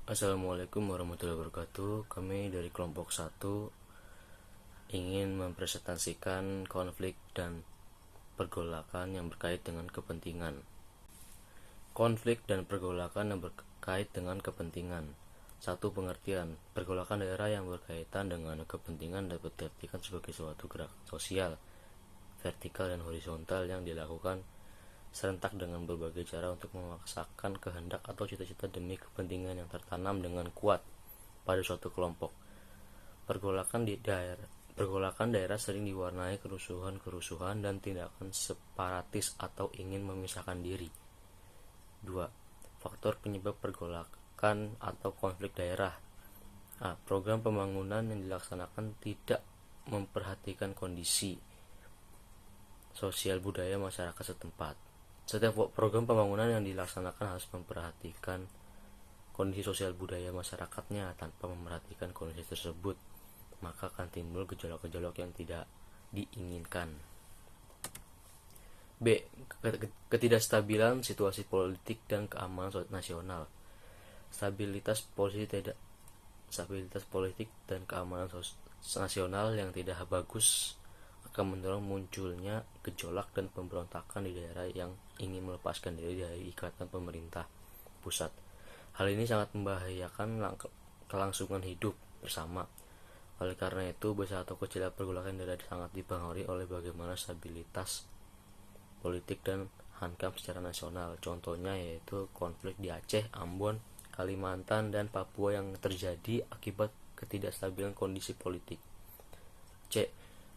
Assalamualaikum warahmatullahi wabarakatuh. Kami dari kelompok 1 ingin mempresentasikan konflik dan pergolakan yang berkait dengan kepentingan. Konflik dan pergolakan yang berkait dengan kepentingan. Satu pengertian, pergolakan daerah yang berkaitan dengan kepentingan dapat diartikan sebagai suatu gerakan sosial, vertikal dan horizontal yang dilakukan serentak dengan berbagai cara untuk memaksakan kehendak atau cita-cita demi kepentingan yang tertanam dengan kuat pada suatu kelompok. Pergolakan daerah sering diwarnai kerusuhan dan tindakan separatis atau ingin memisahkan diri. 2. Faktor penyebab pergolakan atau konflik daerah. Program pembangunan yang dilaksanakan tidak memperhatikan kondisi sosial budaya masyarakat setempat. Setiap program pembangunan yang dilaksanakan harus memperhatikan kondisi sosial budaya masyarakatnya. Tanpa memperhatikan kondisi tersebut, maka akan timbul gejolak-gejolak yang tidak diinginkan. B. Ketidakstabilan situasi politik dan keamanan nasional. Stabilitas politik dan keamanan nasional yang tidak bagus akan mendorong munculnya gejolak dan pemberontakan di daerah yang ingin melepaskan diri dari ikatan pemerintah pusat. Hal ini sangat membahayakan kelangsungan hidup bersama. Oleh karena itu, besar atau kecilnya pergolakan daerah sangat dipengaruhi oleh bagaimana stabilitas politik dan hankam secara nasional. Contohnya yaitu konflik di Aceh, Ambon, Kalimantan, dan Papua yang terjadi akibat ketidakstabilan kondisi politik. C.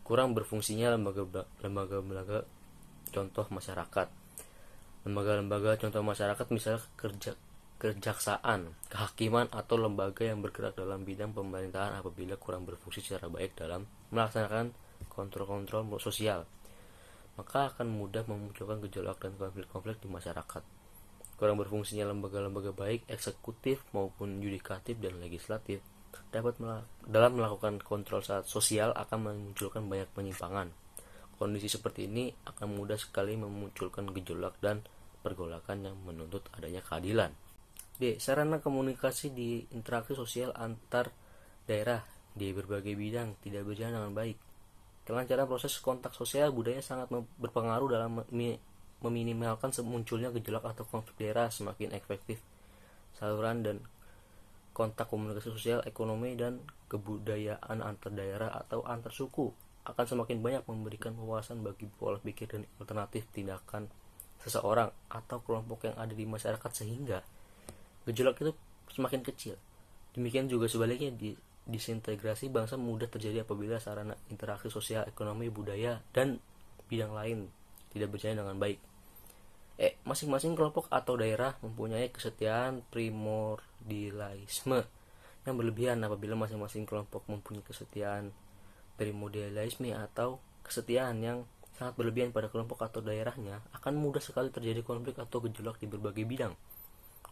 Kurang berfungsinya lembaga-lembaga contoh masyarakat. Lembaga-lembaga contoh masyarakat misalnya kejaksaan, kehakiman, atau lembaga yang bergerak dalam bidang pemerintahan apabila kurang berfungsi secara baik dalam melaksanakan kontrol-kontrol sosial, maka akan mudah memunculkan gejolak dan konflik-konflik di masyarakat. Kurang berfungsinya lembaga-lembaga baik eksekutif maupun yudikatif dan legislatif dalam melakukan kontrol sosial akan memunculkan banyak penyimpangan. Kondisi seperti ini akan mudah sekali memunculkan gejolak dan pergolakan yang menuntut adanya keadilan. D. Sarana komunikasi di interaksi sosial antar daerah di berbagai bidang tidak berjalan dengan baik. Kelancaran proses kontak sosial budaya sangat berpengaruh dalam meminimalkan munculnya gejolak atau konflik daerah. Semakin efektif saluran dan kontak komunikasi sosial, ekonomi, dan kebudayaan antar daerah atau antar suku, akan semakin banyak memberikan wawasan bagi pola pikir dan alternatif tindakan seseorang atau kelompok yang ada di masyarakat sehingga gejolak itu semakin kecil. Demikian juga sebaliknya, disintegrasi bangsa mudah terjadi apabila sarana interaksi sosial, ekonomi, budaya, dan bidang lain tidak berjalan dengan baik. Masing-masing kelompok atau daerah mempunyai kesetiaan primordialisme yang berlebihan. Apabila masing-masing kelompok mempunyai kesetiaan primordialisme atau kesetiaan yang sangat berlebihan pada kelompok atau daerahnya, akan mudah sekali terjadi konflik atau gejolak di berbagai bidang.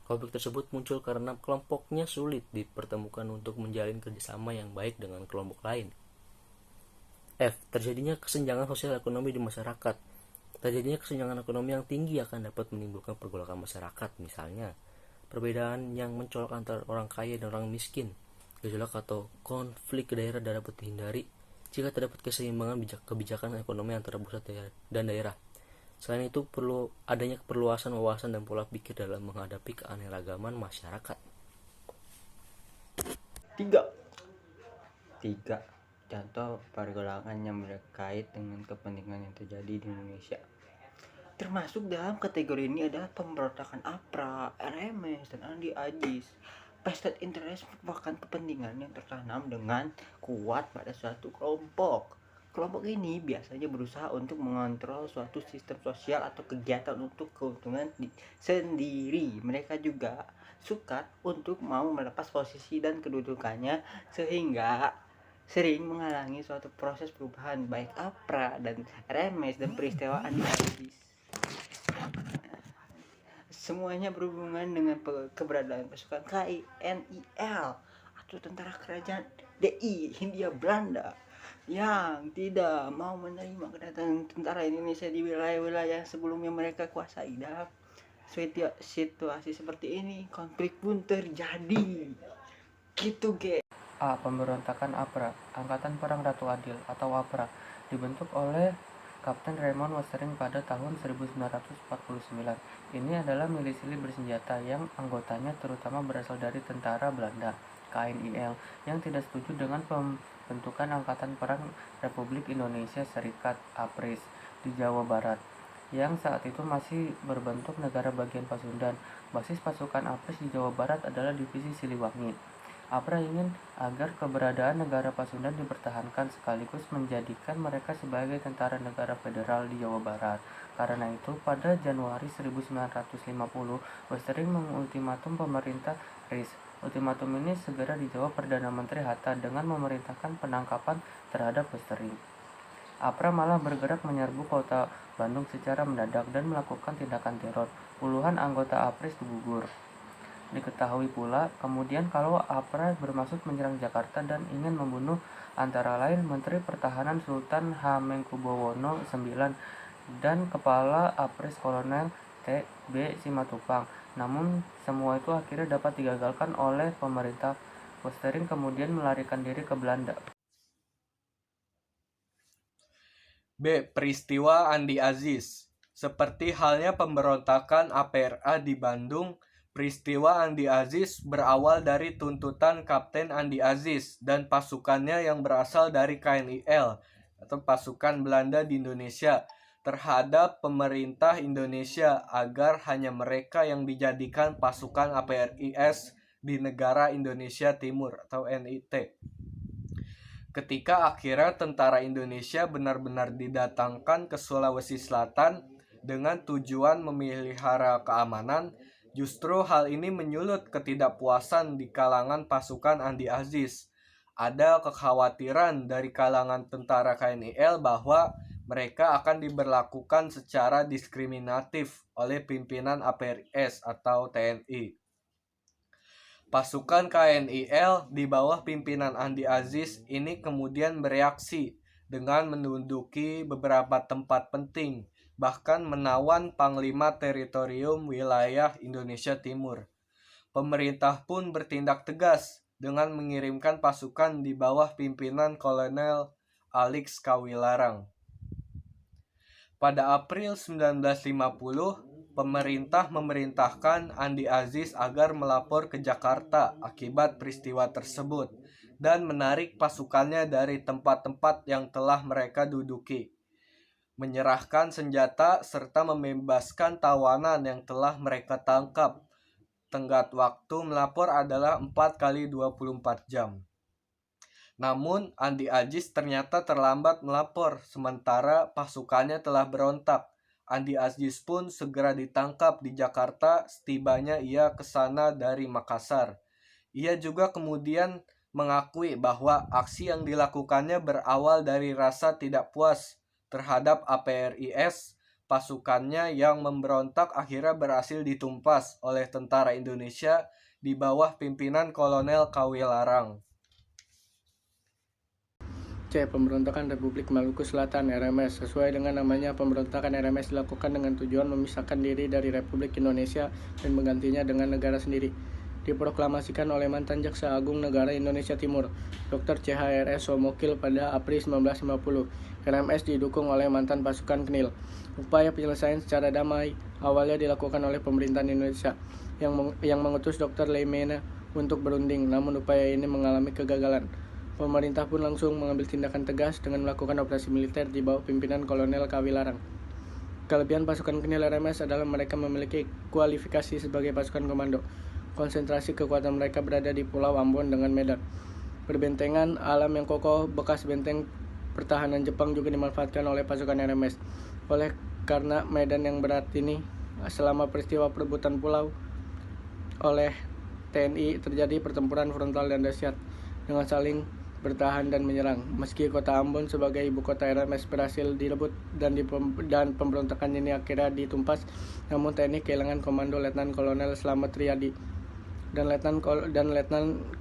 Konflik tersebut muncul karena kelompoknya sulit dipertemukan untuk menjalin kerjasama yang baik dengan kelompok lain. F. Terjadinya kesenjangan sosial ekonomi di masyarakat. Terjadinya kesenjangan ekonomi yang tinggi akan dapat menimbulkan pergolakan masyarakat. Misalnya, perbedaan yang mencolok antara orang kaya dan orang miskin. Gejolak atau konflik daerah dapat dihindari jika terdapat keseimbangan kebijakan ekonomi antara pusat dan daerah. Selain itu, perlu adanya perluasan wawasan dan pola pikir dalam menghadapi keanekaragaman masyarakat. 3. Contoh pergolakan yang berkait dengan kepentingan yang terjadi di Indonesia. Termasuk dalam kategori ini adalah pemberontakan APRA, RMS, dan Andi Agis. Vested interest merupakan kepentingan yang tertanam dengan kuat pada suatu kelompok. Kelompok ini biasanya berusaha untuk mengontrol suatu sistem sosial atau kegiatan untuk keuntungan sendiri. Mereka juga suka untuk mau melepas posisi dan kedudukannya sehingga sering menghalangi suatu proses perubahan baik APRA dan RMS dan peristiwa Andi Agis. Semuanya berhubungan dengan keberadaan pasukan KNIL atau tentara kerajaan DI Hindia Belanda yang tidak mau menerima kedatangan tentara Indonesia di wilayah-wilayah sebelumnya mereka kuasai. Dalam situasi seperti ini konflik pun terjadi gitu ge. Pemberontakan APRA, Angkatan Perang Ratu Adil atau APRA, dibentuk oleh Kapten Raymond Westering pada tahun 1949. Ini adalah milisi bersenjata yang anggotanya terutama berasal dari tentara Belanda, KNIL, yang tidak setuju dengan pembentukan Angkatan Perang Republik Indonesia Serikat APRIS di Jawa Barat, yang saat itu masih berbentuk negara bagian Pasundan. Basis pasukan APRIS di Jawa Barat adalah Divisi Siliwangi. APRA ingin agar keberadaan negara Pasundan dipertahankan sekaligus menjadikan mereka sebagai tentara negara federal di Jawa Barat. Karena itu, pada Januari 1950, Westering mengultimatum pemerintah RIS. Ultimatum ini segera dijawab Perdana Menteri Hatta dengan memerintahkan penangkapan terhadap Westering. APRA malah bergerak menyerbu kota Bandung secara mendadak dan melakukan tindakan teror. Puluhan anggota APRIS gugur. Diketahui pula kemudian kalau APRA bermaksud menyerang Jakarta dan ingin membunuh antara lain Menteri Pertahanan Sultan Hamengkubuwono IX dan Kepala APRIS Kolonel T.B. Simatupang. Namun semua itu akhirnya dapat digagalkan oleh pemerintah. Westering kemudian melarikan diri ke Belanda. B. Peristiwa Andi Aziz. Seperti halnya pemberontakan APRA di Bandung, peristiwa Andi Aziz berawal dari tuntutan Kapten Andi Aziz dan pasukannya yang berasal dari KNIL atau pasukan Belanda di Indonesia terhadap pemerintah Indonesia agar hanya mereka yang dijadikan pasukan APRIS di negara Indonesia Timur atau NIT. Ketika akhirnya tentara Indonesia benar-benar didatangkan ke Sulawesi Selatan dengan tujuan memelihara keamanan, justru hal ini menyulut ketidakpuasan di kalangan pasukan Andi Aziz. Ada kekhawatiran dari kalangan tentara KNIL bahwa mereka akan diberlakukan secara diskriminatif oleh pimpinan APRIS atau TNI. Pasukan KNIL di bawah pimpinan Andi Aziz ini kemudian bereaksi dengan menduduki beberapa tempat penting, bahkan menawan Panglima Teritorium Wilayah Indonesia Timur. Pemerintah pun bertindak tegas dengan mengirimkan pasukan di bawah pimpinan Kolonel Alix Kawilarang. Pada April 1950, pemerintah memerintahkan Andi Aziz agar melapor ke Jakarta akibat peristiwa tersebut dan menarik pasukannya dari tempat-tempat yang telah mereka duduki, menyerahkan senjata serta membebaskan tawanan yang telah mereka tangkap. Tenggat waktu melapor adalah 4 kali 24 jam. Namun Andi Aziz ternyata terlambat melapor sementara pasukannya telah berontak. Andi Aziz pun segera ditangkap di Jakarta setibanya ia ke sana dari Makassar. Ia juga kemudian mengakui bahwa aksi yang dilakukannya berawal dari rasa tidak puas terhadap APRIS. Pasukannya yang memberontak akhirnya berhasil ditumpas oleh tentara Indonesia di bawah pimpinan Kolonel Kawilarang. C. Pemberontakan Republik Maluku Selatan (RMS). Sesuai dengan namanya, pemberontakan RMS dilakukan dengan tujuan memisahkan diri dari Republik Indonesia dan menggantinya dengan negara sendiri. Diproklamasikan oleh mantan Jaksa Agung Negara Indonesia Timur, Dr. CHRS Somokil pada April 1950. RMS didukung oleh mantan pasukan KNIL. Upaya penyelesaian secara damai awalnya dilakukan oleh pemerintahan Indonesia yang mengutus Dr. Leimena untuk berunding, namun upaya ini mengalami kegagalan. Pemerintah pun langsung mengambil tindakan tegas dengan melakukan operasi militer di bawah pimpinan Kolonel Kawilarang. Kelebihan pasukan KNIL RMS adalah mereka memiliki kualifikasi sebagai pasukan komando. Konsentrasi kekuatan mereka berada di Pulau Ambon dengan Medan. Perbentengan alam yang kokoh bekas benteng pertahanan Jepang juga dimanfaatkan oleh pasukan RMS. Oleh karena medan yang berat ini, selama peristiwa perebutan pulau oleh TNI terjadi pertempuran frontal dan dahsyat dengan saling bertahan dan menyerang. Meski kota Ambon sebagai ibu kota RMS berhasil direbut dan pemberontakan ini akhirnya ditumpas, namun TNI kehilangan komando Letnan Kolonel Slamet Riyadi dan Letnan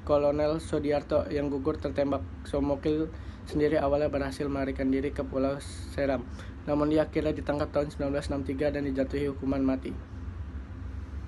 Kolonel Sodiarto yang gugur tertembak. Somokil sendiri awalnya berhasil melarikan diri ke Pulau Seram, namun dia akhirnya ditangkap tahun 1963 dan dijatuhi hukuman mati.